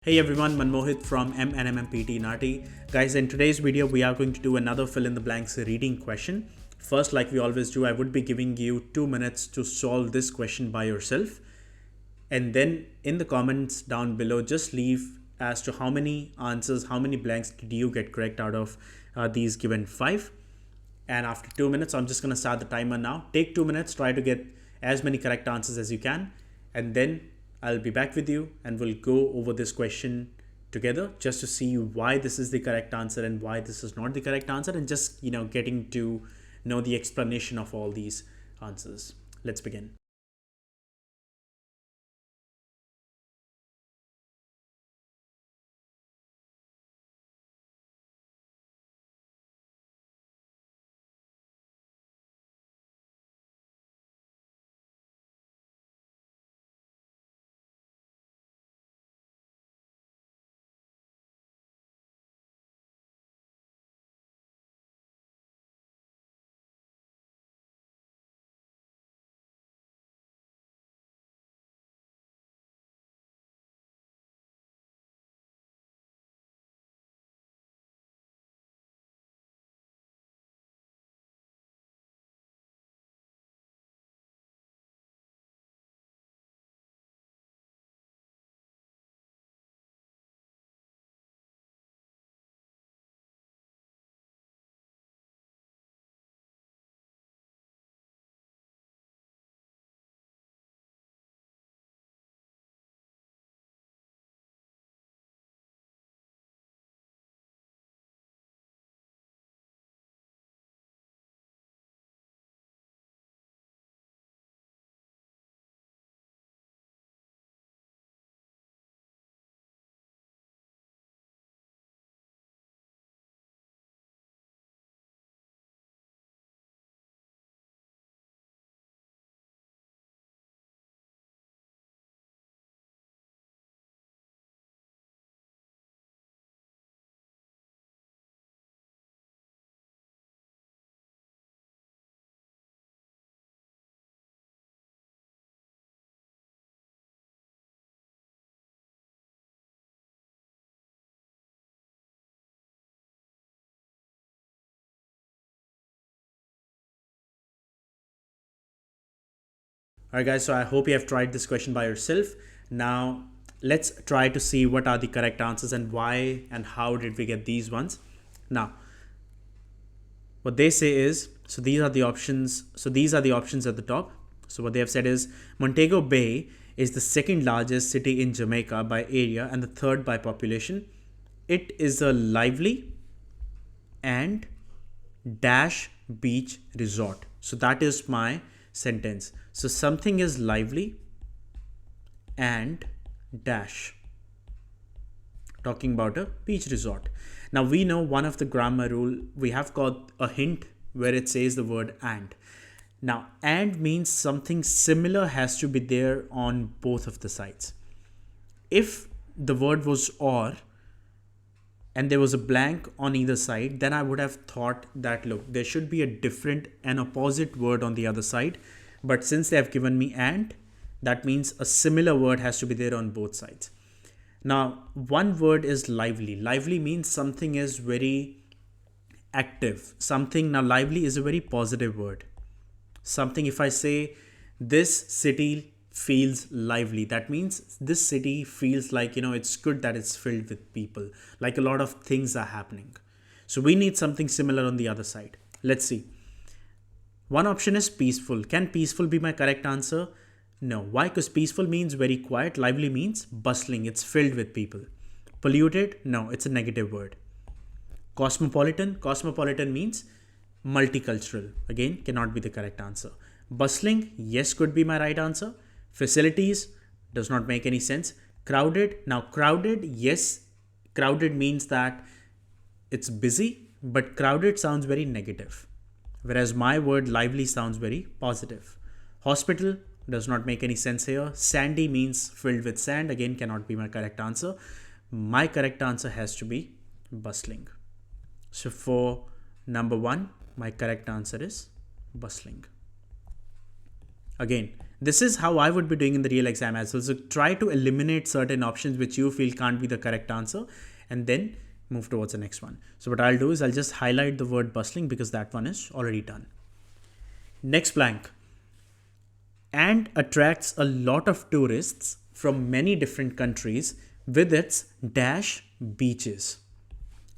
Hey everyone, Manmohit from PTE NAATI. Guys, in today's video, we are going to do another fill in the blanks reading question. First, like we always do, I would be giving you 2 minutes to solve this question by yourself. And then in the comments down below, just leave as to how many answers, how many blanks did you get correct out of these given five. And after 2 minutes, I'm just going to start the timer now. Take 2 minutes, try to get as many correct answers as you can. And then I'll be back with you and we'll go over this question together just to see why this is the correct answer and why this is not the correct answer, and just, getting to know the explanation of all these answers. Let's begin. Alright guys, so I hope you have tried this question by yourself. Now let's try to see what are the correct answers and why and how did we get these ones. Now what they say is, these are the options at the top. So what they have said is Montego Bay is the second largest city in Jamaica by area and the third by population. It is a lively and dash beach resort. So that is my sentence. So something is lively and dash, talking about a beach resort. Now we know one of the grammar rule, we have got a hint where it says the word and. Now and means something similar has to be there on both of the sides. If the word was or and there was a blank on either side, then I would have thought that, look, there should be a different and opposite word on the other side. But since they have given me and, that means a similar word has to be there on both sides. Now, one word is lively. Lively means something is very active. Now lively is a very positive word. Something, if I say this city feels lively, that means this city feels like, it's good that it's filled with people, like a lot of things are happening. So we need something similar on the other side. Let's see. One option is peaceful. Can peaceful be my correct answer? No. Why? Because peaceful means very quiet. Lively means bustling. It's filled with people. Polluted? No, it's a negative word. Cosmopolitan? Cosmopolitan means multicultural. Again, cannot be the correct answer. Bustling? Yes, could be my right answer. Facilities? Does not make any sense. Crowded? Now, crowded, yes. Crowded means that it's busy, but crowded sounds very negative. Whereas my word lively sounds very positive. Hospital does not make any sense here. Sandy means filled with sand. Again, cannot be my correct answer. My correct answer has to be bustling. So for number one, my correct answer is bustling. Again, this is how I would be doing in the real exam as well. So try to eliminate certain options which you feel can't be the correct answer and then move towards the next one. So what I'll do is I'll just highlight the word bustling because that one is already done. Next blank. And attracts a lot of tourists from many different countries with its dash beaches.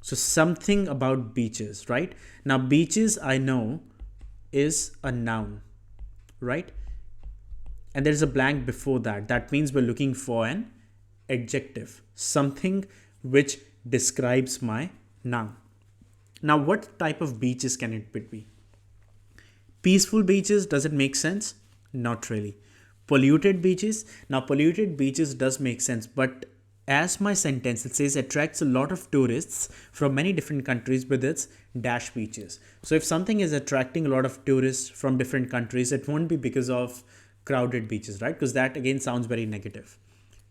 So something about beaches, right? Now beaches I know is a noun, right? And there's a blank before that. That means we're looking for an adjective, something which describes my noun. Now what type of beaches can it be? Peaceful beaches, does it make sense? Not really. Polluted beaches, now polluted beaches does make sense, but as my sentence, it says attracts a lot of tourists from many different countries with its dash beaches. So if something is attracting a lot of tourists from different countries, it won't be because of crowded beaches, right? Because that again sounds very negative.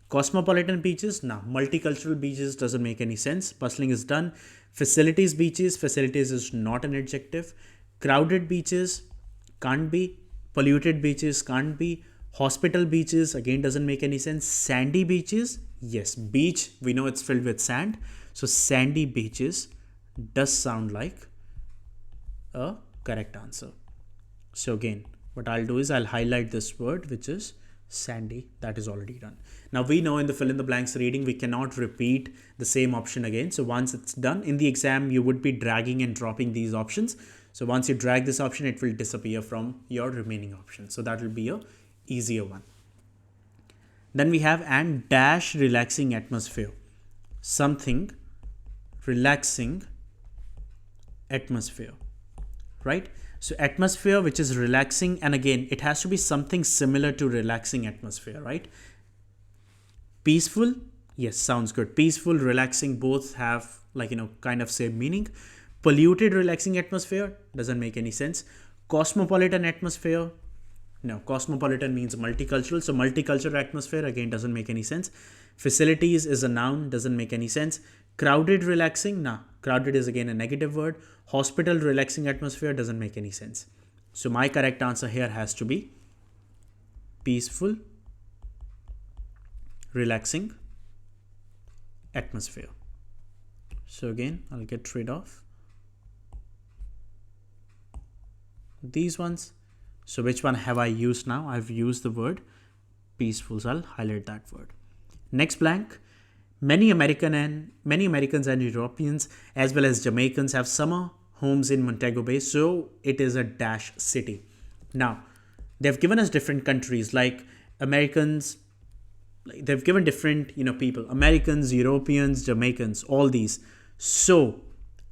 Cosmopolitan beaches, now multicultural beaches doesn't make any sense. Bustling is done. Facilities beaches, facilities is not an adjective. Crowded beaches can't be. Polluted beaches can't be. Hospital beaches again doesn't make any sense. Sandy beaches, yes, beach, we know it's filled with sand. So sandy beaches does sound like a correct answer. So again, what I'll do is I'll highlight this word, which is sandy. That is already done. Now we know in the fill in the blanks reading, we cannot repeat the same option again. So once it's done in the exam, you would be dragging and dropping these options. So once you drag this option, it will disappear from your remaining options. So that will be a easier one. Then we have and dash relaxing atmosphere. Something relaxing atmosphere, right? So atmosphere which is relaxing, and again it has to be something similar to relaxing atmosphere, right? Peaceful, yes, sounds good. Peaceful, relaxing, both have kind of same meaning. Polluted relaxing atmosphere doesn't make any sense. Cosmopolitan atmosphere, no, cosmopolitan means multicultural, so multicultural atmosphere again doesn't make any sense. Facilities is a noun, doesn't make any sense. Crowded relaxing, nah, crowded is again a negative word. Hospital relaxing atmosphere doesn't make any sense. So my correct answer here has to be peaceful relaxing atmosphere. So again, I'll get rid of these ones. So which one have I used now? I've used the word peaceful, so I'll highlight that word. Next blank. Many Americans and Europeans as well as Jamaicans have summer homes in Montego Bay, so it is a dash city. Now, they've given us different countries like Americans, they've given different people, Americans, Europeans, Jamaicans, all these. So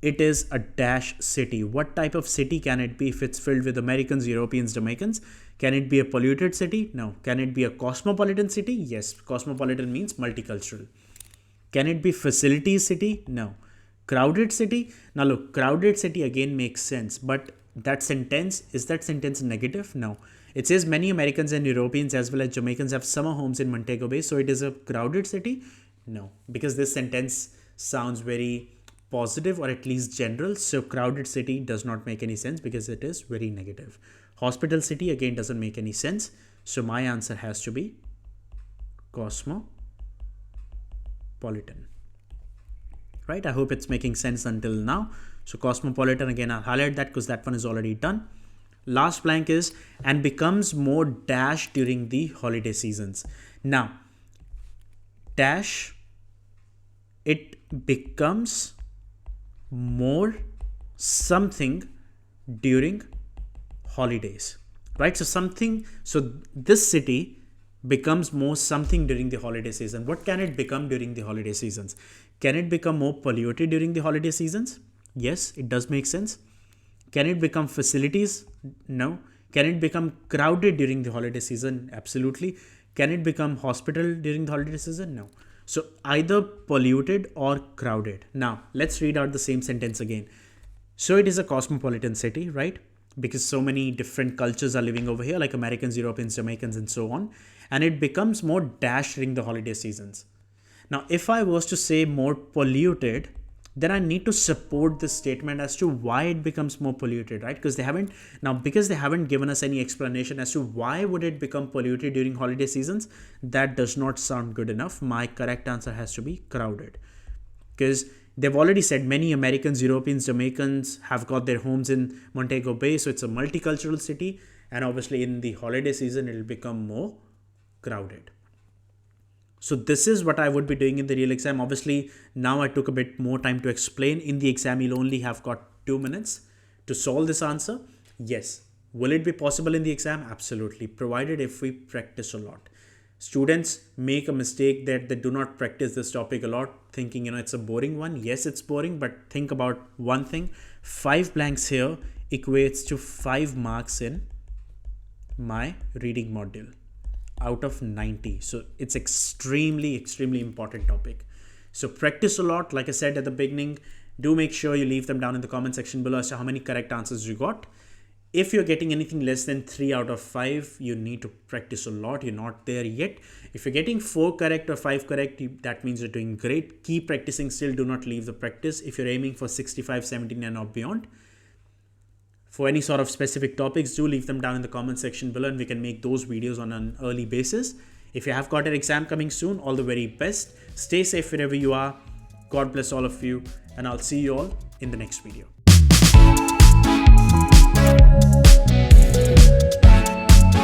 it is a dash city. What type of city can it be if it's filled with Americans, Europeans, Jamaicans? Can it be a polluted city? No. Can it be a cosmopolitan city? Yes. Cosmopolitan means multicultural. Can it be facilities city? No. Crowded city? Now look, crowded city again makes sense, but that sentence, is that sentence negative? No. It says many Americans and Europeans as well as Jamaicans have summer homes in Montego Bay, so it is a crowded city? No, because this sentence sounds very positive or at least general, so crowded city does not make any sense because it is very negative. Hospital city again doesn't make any sense, so my answer has to be cosmopolitan. Right, I hope it's making sense until now. So cosmopolitan, again I'll highlight that because that one is already done. Last blank is and becomes more dash during the holiday seasons. Now dash, it becomes more something during holidays, right? So this city becomes more something during the holiday season. What can it become during the holiday seasons? Can it become more polluted during the holiday seasons? Yes, it does make sense. Can it become facilities? No. Can it become crowded during the holiday season? Absolutely. Can it become hospital during the holiday season? No. So either polluted or crowded. Now let's read out the same sentence again. So it is a cosmopolitan city, right? Because so many different cultures are living over here, like Americans, Europeans, Jamaicans, and so on. And it becomes more dash during the holiday seasons. Now, if I was to say more polluted, then I need to support this statement as to why it becomes more polluted, right? Because they haven't given us any explanation as to why would it become polluted during holiday seasons. That does not sound good enough. My correct answer has to be crowded, because they've already said many Americans, Europeans, Jamaicans have got their homes in Montego Bay, so it's a multicultural city, and obviously in the holiday season it'll become more crowded. So this is what I would be doing in the real exam. Obviously, now I took a bit more time to explain. In the exam, you'll only have got 2 minutes to solve this answer. Yes. Will it be possible in the exam? Absolutely, provided if we practice a lot. Students make a mistake that they do not practice this topic a lot, thinking, it's a boring one. Yes, it's boring, but think about one thing. 5 blanks here equates to 5 marks in my reading module out of 90. So it's extremely important topic. So practice a lot. Like I said at the beginning, do make sure you leave them down in the comment section below as to how many correct answers you got. If you're getting anything less than 3 out of 5, you need to practice a lot. You're not there yet. If you're getting 4 correct or 5 correct, that means you're doing great. Keep practicing still. Do not leave the practice. If you're aiming for 65, 79 or beyond, for any sort of specific topics, do leave them down in the comment section below and we can make those videos on an early basis. If you have got an exam coming soon, all the very best. Stay safe wherever you are. God bless all of you, and I'll see you all in the next video.